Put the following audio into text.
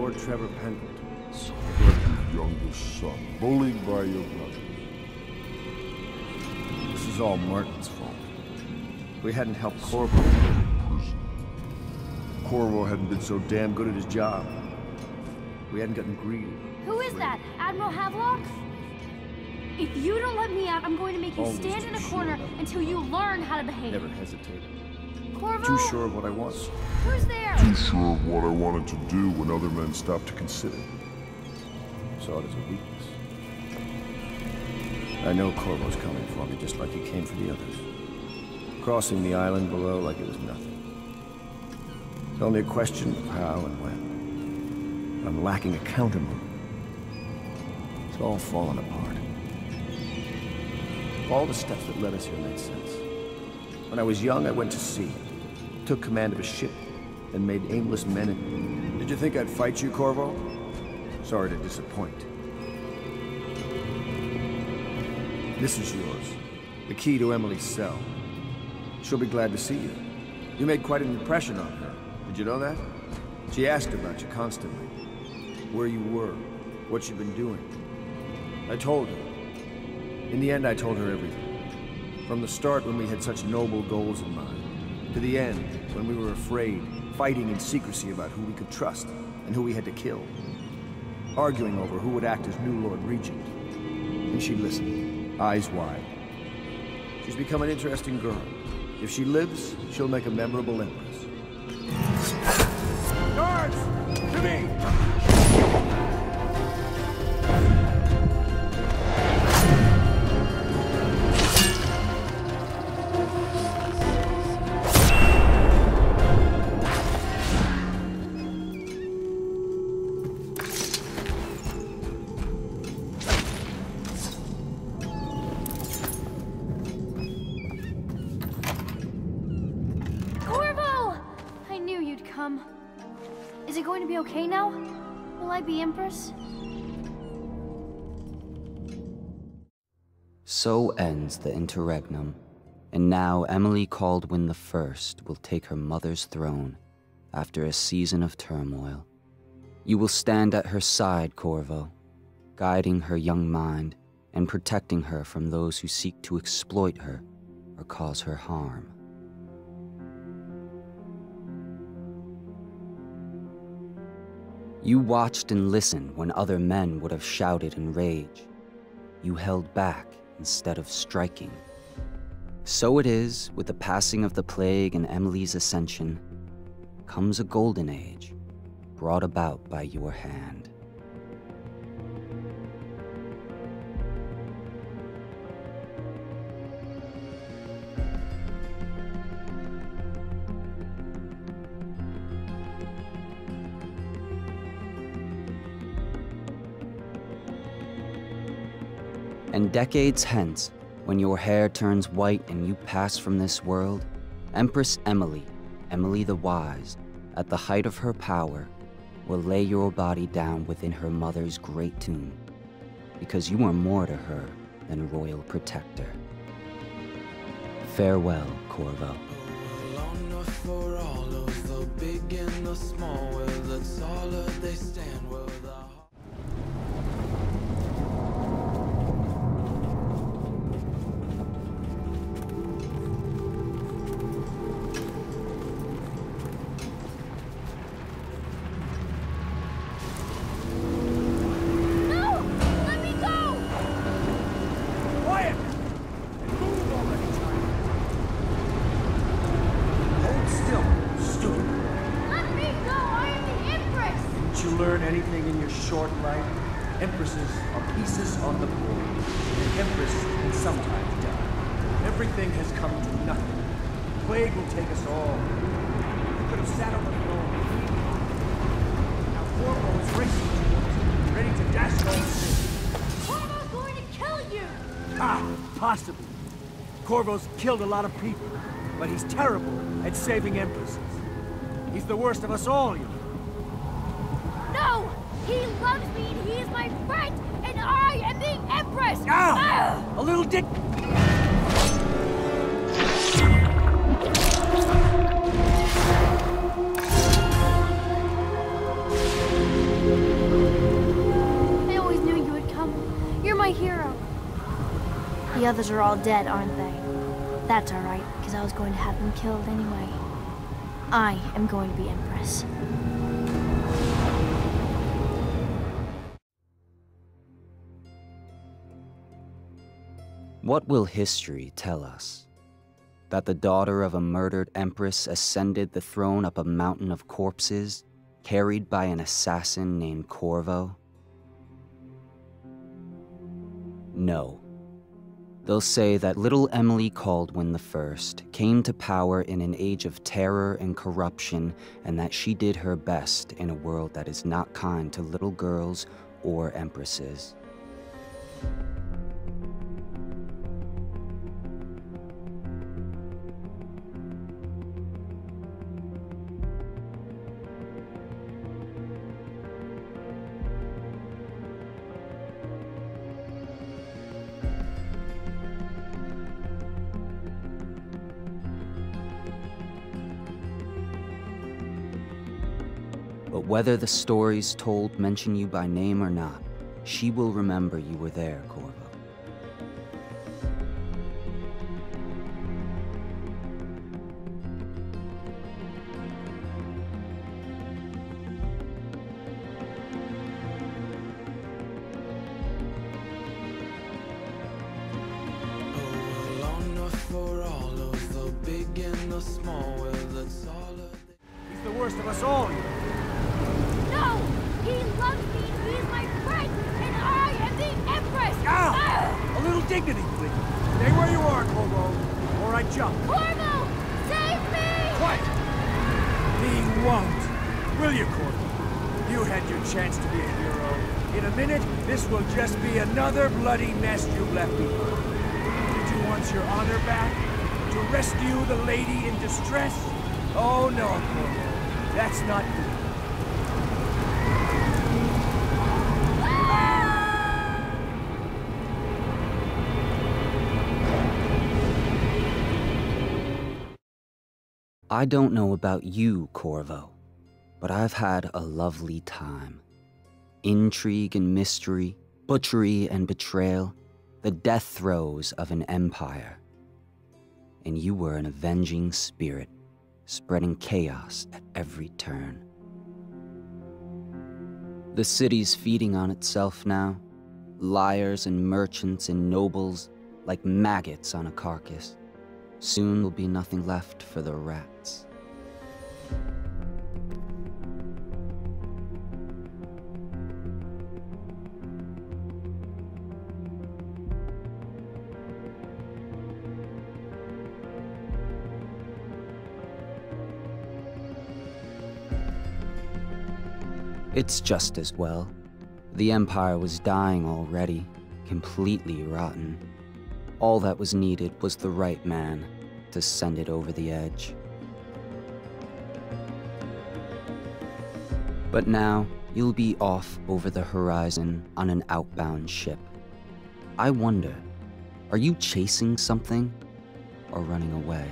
Lord Trevor Pendleton. Your youngest son, bullied by your brother. This is all Martin's fault. If we hadn't helped Corvo, Corvo hadn't been so damn good at his job. We hadn't gotten greedy. Who is that? Admiral Havelock? If you don't let me out, I'm going to make you Always stand in a too corner sure. until you learn how to behave. Never hesitated. Corvo? Too sure of what I want. Who's there? Too sure of what I wanted to do when other men stopped to consider. Saw it as a weakness. I know Corvo's coming for me just like he came for the others. Crossing the island below like it was nothing. It's only a question of how and when. I'm lacking a countermove. It's all fallen apart. All the steps that led us here made sense. When I was young, I went to sea, took command of a ship, and made aimless men. Did you think I'd fight you, Corvo? Sorry to disappoint. This is yours. The key to Emily's cell. She'll be glad to see you. You made quite an impression on her. Did you know that? She asked about you constantly. Where you were, what you'd been doing. I told her. In the end, I told her everything. From the start, when we had such noble goals in mind, to the end, when we were afraid, fighting in secrecy about who we could trust and who we had to kill. Arguing over who would act as new Lord Regent. And she listened, eyes wide. She's become an interesting girl. If she lives, she'll make a memorable empress. Guards! To me! Is it going to be okay now? Will I be Empress? So ends the interregnum, and now Emily Caldwin the First will take her mother's throne after a season of turmoil. You will stand at her side, Corvo, guiding her young mind and protecting her from those who seek to exploit her or cause her harm. You watched and listened when other men would have shouted in rage. You held back instead of striking. So it is, with the passing of the plague and Emily's ascension, comes a golden age, brought about by your hand. And decades hence, when your hair turns white and you pass from this world, Empress Emily, Emily the Wise, at the height of her power, will lay your body down within her mother's great tomb, because you are more to her than royal protector. Farewell, Corvo. For all of the big and the small, where the taller they stand, where the short life, empresses are pieces on the board. An empress can sometimes die. Everything has come to nothing. The plague will take us all. We could have sat on the throne. Now Corvo is racing towards it, ready to dash all the city. Corvo's going to kill you! Ah, possibly. Corvo's killed a lot of people, but he's terrible at saving empresses. He's the worst of us all, you know. No! He loves me and he is my friend, and I am the Empress! Ah! A little dick... others are all dead, aren't they? That's alright, because I was going to have them killed anyway. I am going to be Empress. What will history tell us? That the daughter of a murdered empress ascended the throne up a mountain of corpses, carried by an assassin named Corvo? No. They'll say that little Emily Kaldwin I came to power in an age of terror and corruption, and that she did her best in a world that is not kind to little girls or empresses. But whether the stories told mention you by name or not, she will remember you were there, Corvo. He's the worst of us all. No! He loves me, he's my friend, and I am the Empress! Ah! A little dignity, please. Stay where you are, Corvo, or I jump. Corvo! Save me! Quiet! He won't. Will you, Corvo? You had your chance to be a hero. In a minute, this will just be another bloody mess you've left behind. Did you want your honor back? To rescue the lady in distress? Oh no, Corvo. That's not good. I don't know about you, Corvo, but I've had a lovely time. Intrigue and mystery, butchery and betrayal, the death throes of an empire. And you were an avenging spirit, spreading chaos at every turn. The city's feeding on itself now, liars and merchants and nobles like maggots on a carcass. Soon will be nothing left for the rats. It's just as well. The Empire was dying already, completely rotten. All that was needed was the right man to send it over the edge. But now, you'll be off over the horizon on an outbound ship. I wonder, are you chasing something or running away?